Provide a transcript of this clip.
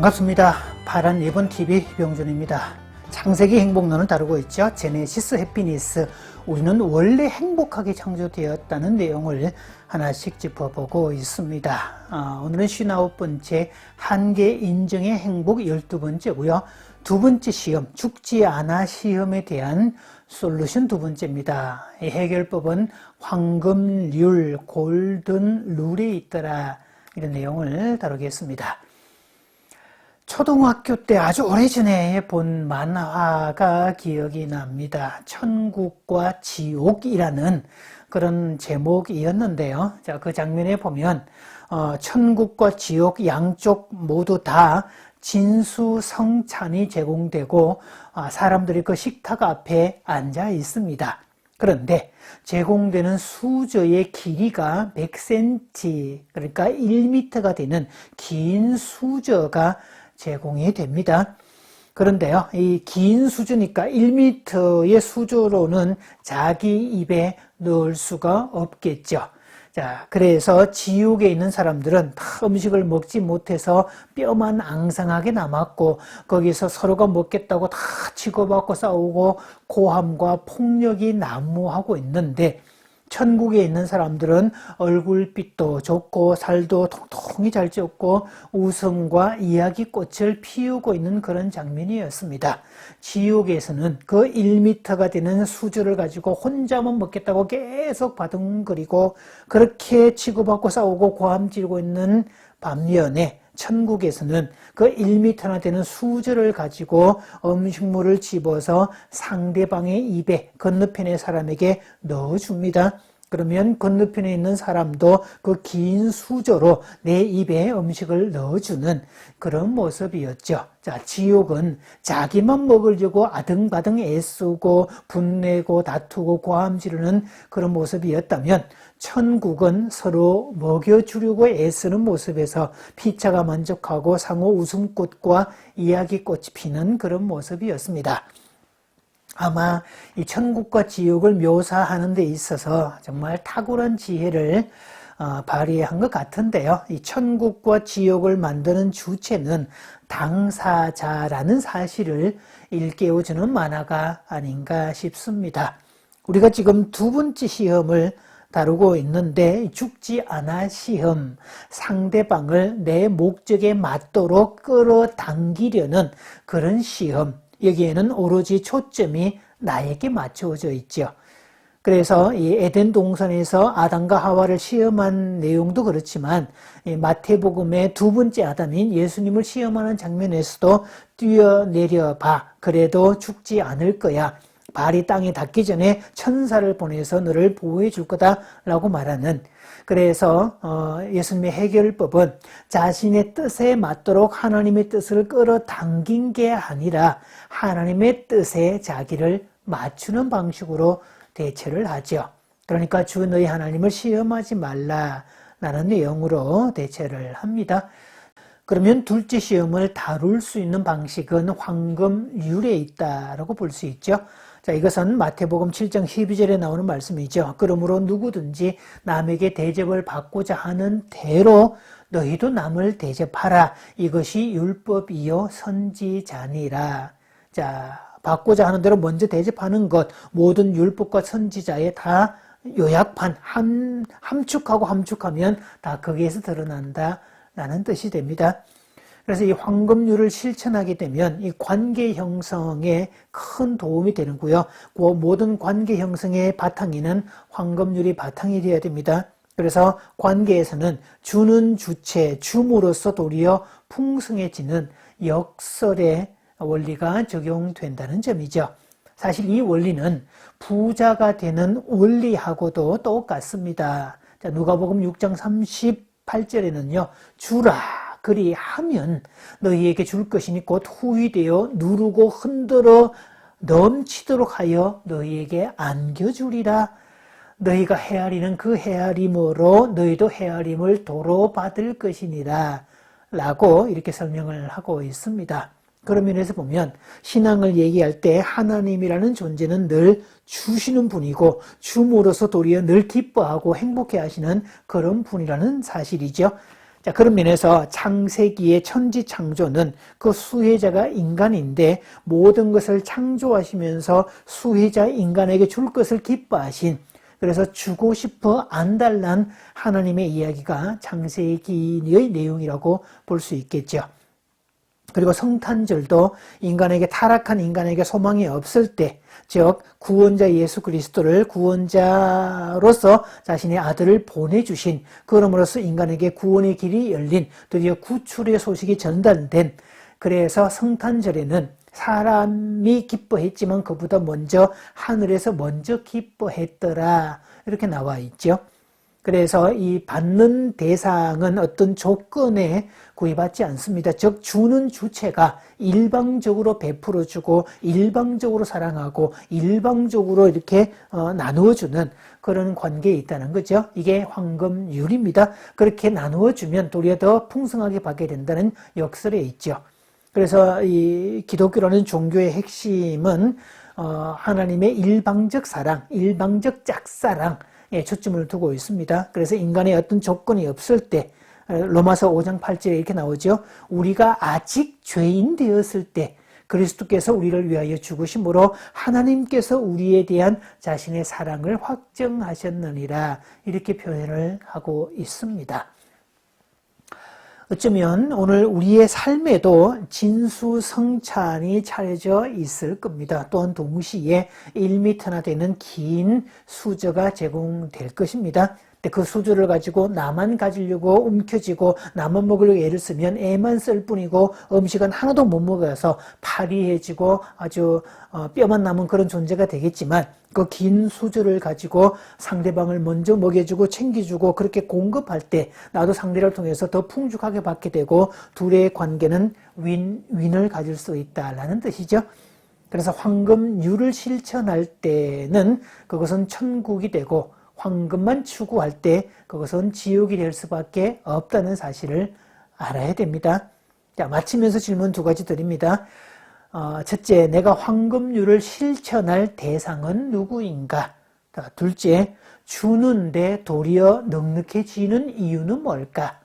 반갑습니다. 파란 리본 TV 병준입니다. 창세기 행복론을 다루고 있죠. 제네시스 해피니스, 우리는 원래 행복하게 창조되었다는 내용을 하나씩 짚어보고 있습니다. 오늘은 59번째 한계 인정의 행복 12번째고요. 두 번째 시험, 죽지 않아 시험에 대한 솔루션 두 번째입니다. 이 해결법은 황금률, 골든 룰에 있더라, 이런 내용을 다루겠습니다. 초등학교 때 아주 오래전에 본 만화가 기억이 납니다. 천국과 지옥이라는 그런 제목이었는데요. 자, 그 장면에 보면 천국과 지옥 양쪽 모두 다 진수성찬이 제공되고 사람들이 그 식탁 앞에 앉아 있습니다. 그런데 제공되는 수저의 길이가 100cm, 그러니까 1m가 되는 긴 수저가 제공이 됩니다. 그런데요, 이 긴 수저니까 1m의 수저로는 자기 입에 넣을 수가 없겠죠. 자, 그래서 지옥에 있는 사람들은 다 음식을 먹지 못해서 뼈만 앙상하게 남았고, 거기서 서로가 먹겠다고 다 치고받고 싸우고 고함과 폭력이 난무하고 있는데, 천국에 있는 사람들은 얼굴빛도 좋고 살도 통통이 잘 쪘고 웃음과 이야기꽃을 피우고 있는 그런 장면이었습니다. 지옥에서는 그 1m가 되는 수저를 가지고 혼자만 먹겠다고 계속 바둥거리고 그렇게 치고받고 싸우고 고함 지르고 있는 반면에 천국에서는 그 1m나 되는 수저를 가지고 음식물을 집어서 상대방의 입에, 건너편의 사람에게 넣어줍니다. 그러면 건너편에 있는 사람도 그 긴 수저로 내 입에 음식을 넣어주는 그런 모습이었죠. 자, 지옥은 자기만 먹으려고 아등바등 애쓰고 분내고 다투고 고함 지르는 그런 모습이었다면, 천국은 서로 먹여주려고 애쓰는 모습에서 피차가 만족하고 상호 웃음꽃과 이야기꽃이 피는 그런 모습이었습니다. 아마 이 천국과 지옥을 묘사하는 데 있어서 정말 탁월한 지혜를 발휘한 것 같은데요. 이 천국과 지옥을 만드는 주체는 당사자라는 사실을 일깨워주는 만화가 아닌가 싶습니다. 우리가 지금 두 번째 시험을 다루고 있는데, 죽지 않아 시험, 상대방을 내 목적에 맞도록 끌어당기려는 그런 시험, 여기에는 오로지 초점이 나에게 맞춰져 있죠. 그래서 이 에덴 동산에서 아담과 하와를 시험한 내용도 그렇지만, 마태복음의 두 번째 아담인 예수님을 시험하는 장면에서도 뛰어내려 봐, 그래도 죽지 않을 거야, 발이 땅에 닿기 전에 천사를 보내서 너를 보호해 줄 거다라고 말하는, 그래서 예수님의 해결법은 자신의 뜻에 맞도록 하나님의 뜻을 끌어당긴 게 아니라 하나님의 뜻에 자기를 맞추는 방식으로 대처를 하죠. 그러니까 주 너희 하나님을 시험하지 말라라는 내용으로 대처를 합니다. 그러면 둘째 시험을 다룰 수 있는 방식은 황금률에 있다라고 볼 수 있죠. 자, 이것은 마태복음 7장 12절에 나오는 말씀이죠. 그러므로 누구든지 남에게 대접을 받고자 하는 대로 너희도 남을 대접하라. 이것이 율법이요 선지자니라. 자, 받고자 하는 대로 먼저 대접하는 것, 모든 율법과 선지자에 다 요약판, 함축하고 함축하면 다 거기에서 드러난다라는 뜻이 됩니다. 그래서 이 황금률을 실천하게 되면 이 관계 형성에 큰 도움이 되는고요. 그 모든 관계 형성의 바탕에는 황금률이 바탕이 되어야 됩니다. 그래서 관계에서는 주는 주체, 줌으로써 도리어 풍성해지는 역설의 원리가 적용된다는 점이죠. 사실 이 원리는 부자가 되는 원리하고도 똑같습니다. 자, 누가복음 6장 38절에는요. 주라 그리하면 너희에게 줄 것이니 곧 후히되어 누르고 흔들어 넘치도록 하여 너희에게 안겨주리라. 너희가 헤아리는 그 헤아림으로 너희도 헤아림을 도로 받을 것이니라 라고 이렇게 설명을 하고 있습니다. 그런 면에서 보면 신앙을 얘기할 때 하나님이라는 존재는 늘 주시는 분이고 줌으로써 도리어 늘 기뻐하고 행복해 하시는 그런 분이라는 사실이죠. 자, 그런 면에서 창세기의 천지 창조는 그 수혜자가 인간인데 모든 것을 창조하시면서 수혜자 인간에게 줄 것을 기뻐하신, 그래서 주고 싶어 안달난 하나님의 이야기가 창세기의 내용이라고 볼 수 있겠죠. 그리고 성탄절도 인간에게, 타락한 인간에게 소망이 없을 때, 즉 구원자 예수 그리스도를 구원자로서 자신의 아들을 보내주신, 그럼으로써 인간에게 구원의 길이 열린, 드디어 구출의 소식이 전달된, 그래서 성탄절에는 사람이 기뻐했지만 그보다 먼저 하늘에서 먼저 기뻐했더라, 이렇게 나와 있죠. 그래서 이 받는 대상은 어떤 조건에 구애받지 않습니다. 즉 주는 주체가 일방적으로 베풀어주고 일방적으로 사랑하고 일방적으로 이렇게 나누어주는 그런 관계에 있다는 거죠. 이게 황금률입니다. 그렇게 나누어주면 도리어 더 풍성하게 받게 된다는 역설에 있죠. 그래서 이 기독교라는 종교의 핵심은 하나님의 일방적 사랑, 일방적 짝사랑, 초점을 두고 있습니다. 그래서 인간의 어떤 조건이 없을 때, 로마서 5장 8절에 이렇게 나오죠. 우리가 아직 죄인 되었을 때 그리스도께서 우리를 위하여 죽으심으로 하나님께서 우리에 대한 자신의 사랑을 확정하셨느니라, 이렇게 표현을 하고 있습니다. 어쩌면 오늘 우리의 삶에도 진수성찬이 차려져 있을 겁니다. 또한 동시에 1m나 되는 긴 수저가 제공될 것입니다. 근데 그 수저를 가지고 나만 가지려고 움켜쥐고 나만 먹으려고 애를 쓰면 애만 쓸 뿐이고 음식은 하나도 못 먹어서 파리해지고 아주 뼈만 남은 그런 존재가 되겠지만, 그 긴 수저를 가지고 상대방을 먼저 먹여주고 챙겨주고 그렇게 공급할 때 나도 상대를 통해서 더 풍족하게 받게 되고 둘의 관계는 윈윈을 가질 수 있다라는 뜻이죠. 그래서 황금률을 실천할 때는 그것은 천국이 되고, 황금만 추구할 때 그것은 지옥이 될 수밖에 없다는 사실을 알아야 됩니다. 자, 마치면서 질문 2가지 드립니다. 첫째, 내가 황금률을 실천할 대상은 누구인가? 둘째, 주는데 도리어 넉넉해지는 이유는 뭘까?